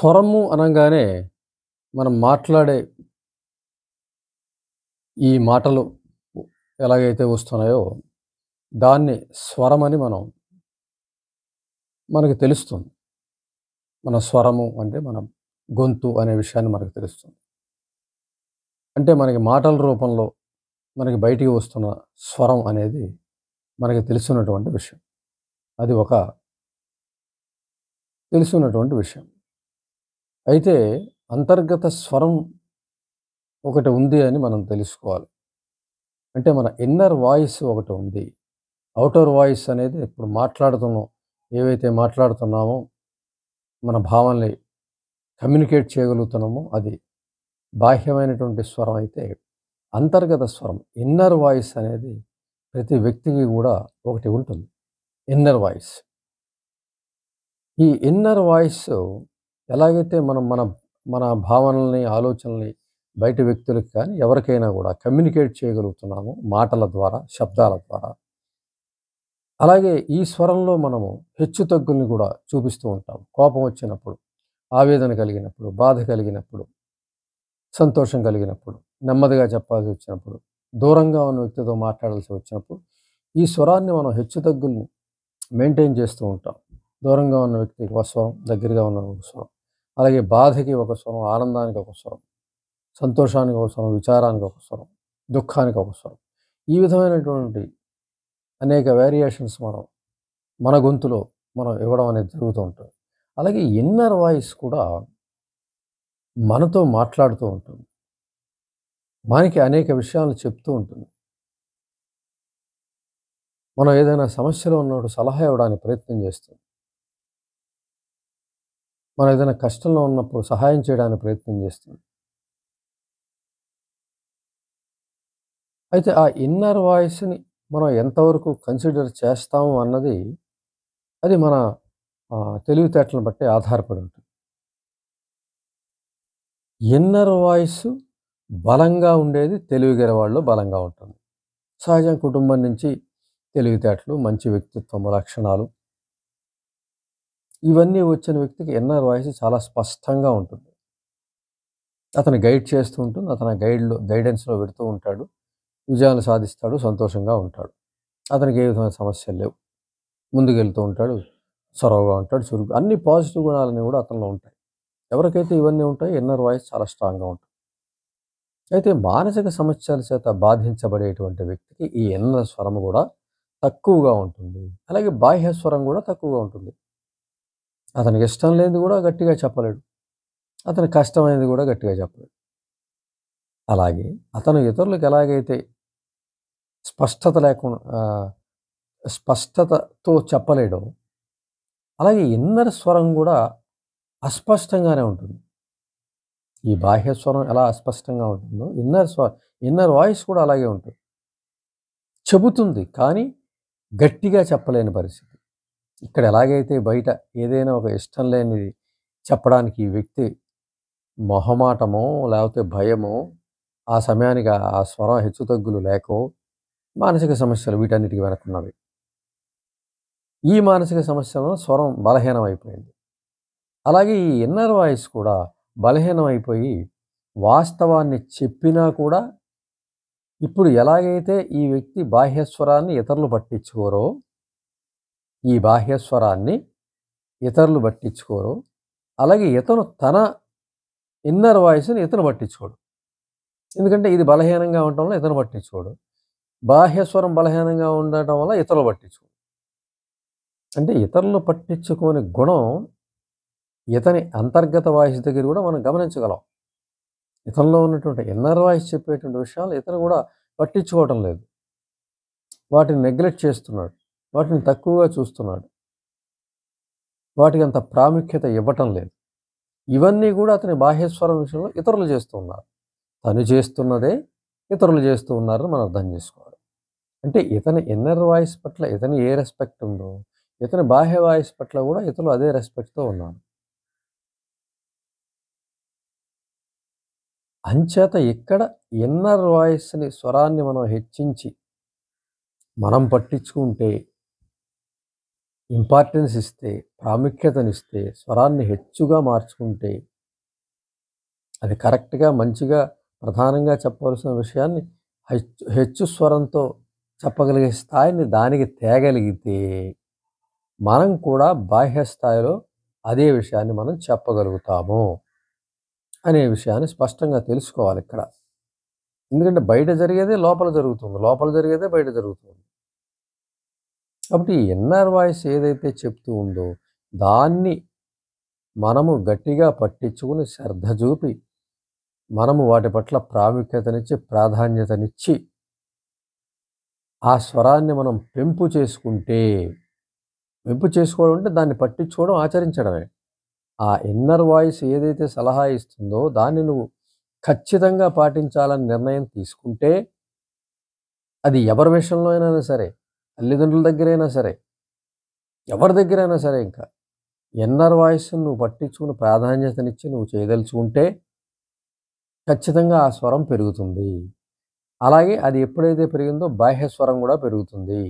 స్వరము అనంగానే మనం మాట్లాడే ఈ మాటలు ఎలాగైతే వస్తున్నాయో దాన్ని స్వరమని మనకు తెలుస్తుంది. మన స్వరము అంటే మన గొంతు అనే విషయాన్ని మనకు తెలుస్తుంది. అంటే మనకి మాటల రూపంలో మనకి బయటికి వస్తున్న స్వరం అనేది మనకి తెలుసున్నటువంటి విషయం. అది ఒక తెలుసున్నటువంటి విషయం. అయితే అంతర్గత స్వరం ఒకటి ఉంది అని మనం తెలుసుకోవాలి. అంటే మన ఇన్నర్ వాయిస్ ఒకటి ఉంది. ఔటర్ వాయిస్ అనేది ఇప్పుడు మాట్లాడుతున్నాం. ఏవైతే మాట్లాడుతున్నామో మన భావనల్ని కమ్యూనికేట్ చేయగలుగుతున్నామో అది బాహ్యమైనటువంటి స్వరం అయితే, అంతర్గత స్వరం ఇన్నర్ వాయిస్ అనేది ప్రతి వ్యక్తికి కూడా ఒకటి ఉంటుంది. Inner voice. ఈ ఇన్నర్ వాయిస్ ఎలాగైతే మనం మన మన భావనల్ని, ఆలోచనల్ని బయట వ్యక్తులకు కానీ ఎవరికైనా కూడా కమ్యూనికేట్ చేయగలుగుతున్నామో మాటల ద్వారా, శబ్దాల ద్వారా, అలాగే ఈ స్వరంలో మనము హెచ్చుతగ్గుల్ని కూడా చూపిస్తూ ఉంటాం. కోపం వచ్చినప్పుడు, ఆవేదన కలిగినప్పుడు, బాధ కలిగినప్పుడు, సంతోషం కలిగినప్పుడు, నెమ్మదిగా చెప్పాల్సి వచ్చినప్పుడు, దూరంగా ఉన్న వ్యక్తితో మాట్లాడాల్సి వచ్చినప్పుడు, ఈ స్వరాన్ని మనం హెచ్చుతగ్గుల్ని మెయింటైన్ చేస్తూ ఉంటాం. దూరంగా ఉన్న వ్యక్తికి ఒక స్వరం, దగ్గరగా ఉన్న ఒక స్వరం. అలాగే బాధకి ఒక స్వరం, ఆనందానికి ఒక స్వరం, సంతోషానికి ఒక స్వరం, విచారానికి ఒక స్వరం, దుఃఖానికి ఒక స్వరం. ఈ విధమైనటువంటి అనేక వేరియేషన్స్ మన గొంతులో మనం ఇవ్వడం అనేది జరుగుతూ ఉంటుంది. అలాగే ఇన్నర్ వాయిస్ కూడా మనతో మాట్లాడుతూ ఉంటుంది. మనకి అనేక విషయాలను చెప్తూ ఉంటుంది. మనం ఏదైనా సమస్యలో ఉన్నప్పుడు సలహా ఇవ్వడానికి ప్రయత్నం చేస్తుంది. మనం ఏదైనా కష్టంలో ఉన్నప్పుడు సహాయం చేయడానికి ప్రయత్నం చేస్తుంది. అయితే ఆ ఇన్నర్ వాయిస్‌ని మనం ఎంతవరకు కన్సిడర్ చేస్తాము అన్నది అది మన తెలివితేటలను బట్టి ఆధారపడి ఉంటుంది. ఇన్నర్ వాయిస్ బలంగా ఉండేది తెలివిగల వాళ్ళలో బలంగా ఉంటుంది. సహజంగా కుటుంబం నుంచి తెలివితేటలు, మంచి వ్యక్తిత్వం లక్షణాలు ఇవన్నీ వచ్చిన వ్యక్తికి ఇన్నర్ వాయిస్ చాలా స్పష్టంగా ఉంటుంది. అతను గైడ్ చేస్తూ ఉంటుంది. అతను గైడెన్స్‌లో పెడుతూ ఉంటాడు. విజయాలు సాధిస్తాడు. సంతోషంగా ఉంటాడు. అతనికి ఏ విధమైన సమస్యలు లేవు. ముందుకెళ్తూ ఉంటాడు. చొరవగా ఉంటాడు. చురుగ్గా అన్ని పాజిటివ్ గుణాలన్నీ కూడా అతనిలో ఉంటాయి. ఎవరికైతే ఇవన్నీ ఉంటాయో ఇన్నర్ వాయిస్ చాలా స్ట్రాంగ్‌గా ఉంటుంది. అయితే మానసిక సమస్యల చేత బాధించబడేటువంటి వ్యక్తికి ఈ ఇన్నర్ స్వరం కూడా తక్కువగా ఉంటుంది. అలాగే బాహ్య స్వరం కూడా తక్కువగా ఉంటుంది. అతనికి ఇష్టం లేనిది కూడా గట్టిగా చెప్పలేడు. అతనికి కష్టమైనది కూడా గట్టిగా చెప్పలేడు. అలాగే అతను ఇతరులకు ఎలాగైతే స్పష్టత లేకుండా స్పష్టతతో చెప్పలేడో, అలాగే ఇన్నర్ స్వరం కూడా అస్పష్టంగానే ఉంటుంది. ఈ బాహ్య స్వరం ఎలా అస్పష్టంగా ఉంటుందో ఇన్నర్ వాయిస్ కూడా అలాగే ఉంటుంది. చెబుతుంది కానీ గట్టిగా చెప్పలేని పరిస్థితి. ఇక్కడ ఎలాగైతే బయట ఏదైనా ఒక ఇష్టం లేనిది చెప్పడానికి ఈ వ్యక్తి మొహమాటమో లేకపోతే భయమో, ఆ సమయానికి ఆ స్వరం హెచ్చుతగ్గులు లేకో, మానసిక సమస్యలు వీటన్నిటికి వెనక్కున్నవి. ఈ మానసిక సమస్యలలో స్వరం బలహీనమైపోయింది. అలాగే ఈ ఇన్నర్ వాయిస్ కూడా బలహీనమైపోయి వాస్తవాన్ని చెప్పినా కూడా ఇప్పుడు ఎలాగైతే ఈ వ్యక్తి బాహ్యస్వరాన్ని ఇతరులు పట్టించుకోరో, ఈ బాహ్యస్వరాన్ని ఇతరులు పట్టించుకోరో, అలాగే ఇతను తన ఇన్నర్ వాయిస్‌ని ఇతను పట్టించుకోడు. ఎందుకంటే ఇది బలహీనంగా ఉండటం వల్ల ఇతను పట్టించుకోడు. బాహ్యస్వరం బలహీనంగా ఉండటం వల్ల ఇతరులు పట్టించుకోడు. అంటే ఇతరులు పట్టించుకోని గుణం ఇతని అంతర్గత వాయిస్ దగ్గర కూడా మనం గమనించగలం. ఇతనిలో ఉన్నటువంటి ఇన్నర్ వాయిస్ చెప్పేటువంటి విషయాలు ఇతను కూడా పట్టించుకోవటం లేదు. వాటిని నెగ్లెక్ట్ చేస్తున్నాడు. వాటిని తక్కువగా చూస్తున్నాడు. వాటికి అంత ప్రాముఖ్యత ఇవ్వటం లేదు. ఇవన్నీ కూడా అతని బాహ్యస్వరం విషయంలో ఇతరులు చేస్తూ ఉన్నారు. తను చేస్తున్నదే ఇతరులు చేస్తూ ఉన్నారని మనం అర్థం చేసుకోవాలి. అంటే ఇతని ఇన్నర్ వాయిస్ పట్ల ఇతని ఏ రెస్పెక్ట్ ఉందో, ఇతని బాహ్య వాయిస్ పట్ల కూడా ఇతరులు అదే రెస్పెక్ట్‌తో ఉన్నారు. అంచేత ఇక్కడ ఇన్నర్ వాయిస్‌ని స్వరాన్ని మనం హెచ్చించి మనం పట్టించుకుంటే ఇంపార్టెన్స్ ఇస్తే, ప్రాముఖ్యతనిస్తే, స్వరాన్ని హెచ్చుగా మార్చుకుంటే, అది కరెక్ట్‌గా, మంచిగా, ప్రధానంగా చెప్పవలసిన విషయాన్ని హెచ్చు స్వరంతో చెప్పగలిగే స్థాయిని దానికి తేగలిగితే, మనం కూడా బాహ్య స్థాయిలో అదే విషయాన్ని మనం చెప్పగలుగుతాము అనే విషయాన్ని స్పష్టంగా తెలుసుకోవాలిక్కడ. ఎందుకంటే బయట జరిగేదే లోపల జరుగుతుంది. లోపల జరిగేదే బయట జరుగుతుంది. కాబట్టి ఈ ఇన్నర్ వాయిస్ ఏదైతే చెప్తూ ఉందో, దాన్ని మనము గట్టిగా పట్టించుకుని శ్రద్ధ చూపి, మనము వాటి పట్ల ప్రాముఖ్యతనిచ్చి, ప్రాధాన్యతనిచ్చి, ఆ స్వరాన్ని మనం పెంపు చేసుకుంటే, పెంపు చేసుకోవడం అంటే దాన్ని పట్టించుకోవడం, ఆచరించడమే. ఆ ఇన్నర్ వాయిస్ ఏదైతే సలహా ఇస్తుందో, దాన్ని నువ్వు ఖచ్చితంగా పాటించాలని నిర్ణయం తీసుకుంటే, అది ఎవరి విషయంలో అయినా సరే, తల్లిదండ్రుల దగ్గరైనా సరే, ఎవరి దగ్గరైనా సరే ఇంకా. ఇన్నర్ వాయిస్‌ని నువ్వు పట్టించుకుని ప్రాధాన్యతనిచ్చి నువ్వు చేయదలుచుకుంటే, ఖచ్చితంగా ఆ స్వరం పెరుగుతుంది. అలాగే అది ఎప్పుడైతే పెరిగిందో బాహ్య స్వరం కూడా పెరుగుతుంది.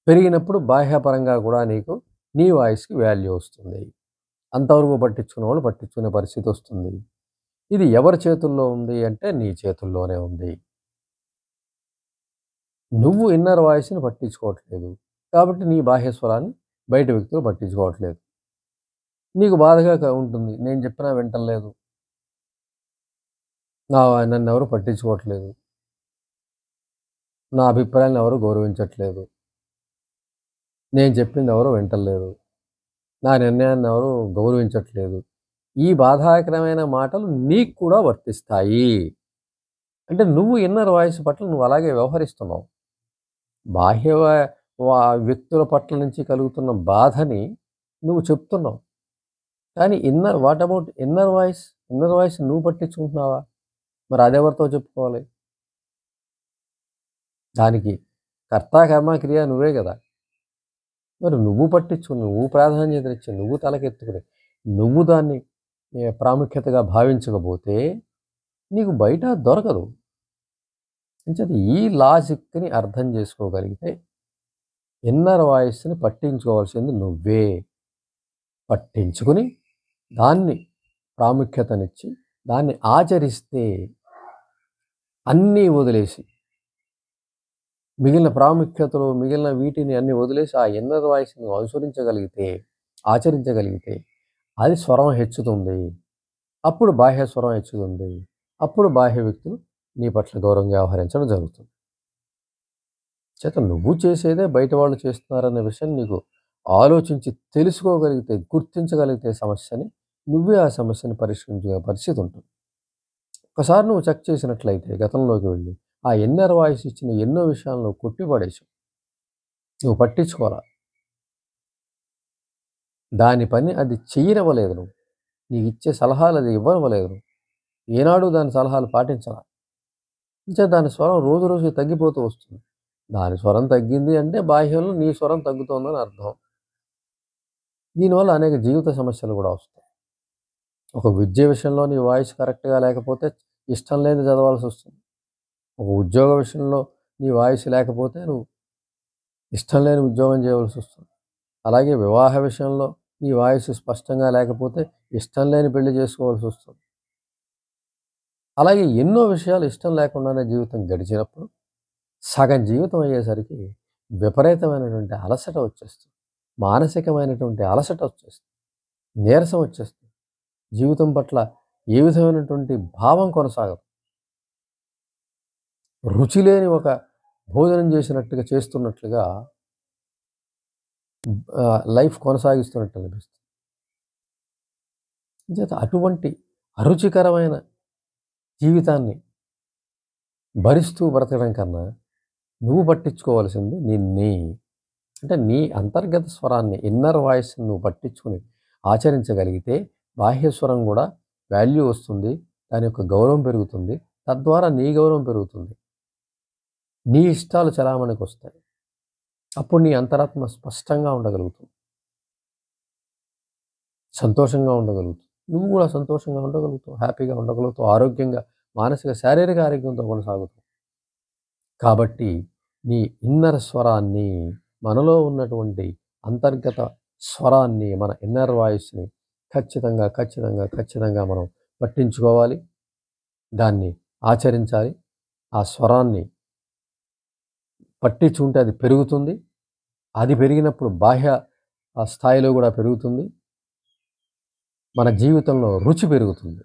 పెరిగినప్పుడు బాహ్యపరంగా కూడా నీకు నీ వాయిస్‌కి వాల్యూ వస్తుంది. అంతవరకు పట్టించుకున్నవాళ్ళు పట్టించుకునే పరిస్థితొస్తుంది. ఇది ఎవరి చేతుల్లో ఉంది అంటే నీ చేతుల్లోనే ఉంది. నువ్వు ఇన్నర్ వాయిస్‌ని పట్టించుకోవట్లేదు. కాబట్టి నీ బాహ్య స్వరాన్ని బయట వ్యక్తులు పట్టించుకోవట్లేదు. నీకు బాధగా ఉంటుంది. నేను చెప్పినా వింటల్లేదు. నన్నెవరు పట్టించుకోవట్లేదు. నా అభిప్రాయాలను ఎవరు గౌరవించట్లేదు. నేను చెప్పింది ఎవరు వింటల్లేదు. నా నిర్ణయాన్ని ఎవరు గౌరవించట్లేదు. ఈ బాధాకరమైన మాటలు నీకు కూడా వర్తిస్తాయి. అంటే నువ్వు ఇన్నర్ వాయిస్ పట్ల నువ్వు అలాగే వ్యవహరిస్తున్నావు. బాహ్య వ వా వ్యక్తుల పట్ల నుంచి కలుగుతున్న బాధని నువ్వు చెప్తున్నావు. కానీ what about inner voice? Inner voice నువ్వు పట్టించుకుంటున్నావా? మరి అదెవరితో చెప్పుకోవాలి? దానికి కర్త, కర్మ, క్రియ నువ్వే గదా! మరి నువ్వు పట్టించుకుని, నువ్వు ప్రాధాన్యతనిచ్చి, నువ్వు తలకెత్తుకుని, నువ్వు దాన్ని ప్రాముఖ్యతగా భావించకపోతే నీకు బయట దొరకదు. అంచేత ఈ లాజిక్‌ని అర్థం చేసుకోగలిగితే ఇన్నర్ వాయిస్‌ని పట్టించుకోవాల్సింది నువ్వే. పట్టించుకుని దాన్ని ప్రాముఖ్యతనిచ్చి, దాన్ని ఆచరిస్తే అన్నీ వదిలేసి, మిగిలిన ప్రాముఖ్యతలు, మిగిలిన వీటిని అన్నీ వదిలేసి ఆ ఇన్నర్ వాయిస్‌ని అనుసరించగలిగితే, ఆచరించగలిగితే అది స్వరం హెచ్చుతుంది. అప్పుడు బాహ్య స్వరం హెచ్చుతుంది. అప్పుడు బాహ్య వ్యక్తులు నీ పట్ల గౌరవంగా వ్యవహరించడం జరుగుతుంది. చేత నువ్వు చేసేదే బయట వాళ్ళు చేస్తున్నారనే విషయం నీకు ఆలోచించి తెలుసుకోగలిగితే, గుర్తించగలిగితే సమస్యని, నువ్వే ఆ సమస్యని పరిష్కరించుకునే పరిస్థితి ఉంటుంది. ఒకసారి నువ్వు చెక్ చేసినట్లయితే గతంలోకి వెళ్ళి, ఆ ఇన్నర్ వాయిస్ ఇచ్చిన ఎన్నో విషయాలను కొట్టిపడేసావు. నువ్వు పట్టించుకోలా. దాని పని అది చెయ్యనివ్వలేదు నువ్వు. నీకిచ్చే సలహాలు అది ఇవ్వనివ్వలేదు నువ్వు. ఏనాడు దాని సలహాలు పాటించలా. అంచేత దాని స్వరం రోజు రోజుకి తగ్గిపోతూ వస్తుంది. దాని స్వరం తగ్గింది అంటే బాహ్యంలో నీ స్వరం తగ్గుతోందని అర్థం. దీనివల్ల అనేక జీవిత సమస్యలు కూడా వస్తాయి. ఒక విద్య విషయంలో నీ వాయిస్ కరెక్ట్‌గా లేకపోతే ఇష్టం లేనిది చదవాల్సొస్తుంది. ఒక ఉద్యోగ విషయంలో నీ వాయిస్ లేకపోతే నువ్వు ఇష్టం లేని ఉద్యోగం చేయవలసొస్తుంది. అలాగే వివాహ విషయంలో నీ వాయిస్ స్పష్టంగా లేకపోతే ఇష్టం లేని పెళ్లి చేసుకోవాల్సొస్తుంది. అలాగే ఎన్నో విషయాలు ఇష్టం లేకుండానే జీవితం గడిచినప్పుడు సగం జీవితం అయ్యేసరికి విపరీతమైనటువంటి అలసట వచ్చేస్తుంది. మానసికమైనటువంటి అలసట వచ్చేస్తుంది. నీరసం వచ్చేస్తుంది. జీవితం పట్ల ఏ విధమైనటువంటి భావం కొనసాగదు. రుచి లేని ఒక భోజనం చేస్తున్నట్లుగా లైఫ్ కొనసాగిస్తున్నట్టు అనిపిస్తుంది. అంచేత అటువంటి అరుచికరమైన జీవితాన్ని భరిస్తూ బ్రతకడం కన్నా నువ్వు పట్టించుకోవాల్సింది నిన్ని. అంటే నీ అంతర్గత స్వరాన్ని, ఇన్నర్ వాయిస్‌ని నువ్వు పట్టించుకొని ఆచరించగలిగితే బాహ్య స్వరం కూడా వాల్యూ వస్తుంది. దాని యొక్క గౌరవం పెరుగుతుంది. తద్వారా నీ గౌరవం పెరుగుతుంది. నీ ఇష్టాలు చలామణికొస్తాయి. అప్పుడు నీ అంతరాత్మ స్పష్టంగా ఉండగలుగుతుంది. సంతోషంగా ఉండగలుగుతుంది. నువ్వు కూడా సంతోషంగా ఉండగలుగుతావు. హ్యాపీగా ఉండగలుగుతావు. ఆరోగ్యంగా, మానసిక, శారీరక ఆరోగ్యంతో కొనసాగుతావు. కాబట్టి నీ ఇన్నర్ స్వరాన్ని, మనలో ఉన్నటువంటి అంతర్గత స్వరాన్ని, మన ఇన్నర్ వాయిస్ని ఖచ్చితంగా మనం పట్టించుకోవాలి. దాన్ని ఆచరించాలి. ఆ స్వరాన్ని పట్టించుకుంటే అది పెరుగుతుంది. అది పెరిగినప్పుడు బాహ్య స్థాయిలో కూడా పెరుగుతుంది. మన జీవితంలో రుచి పెరుగుతుంది.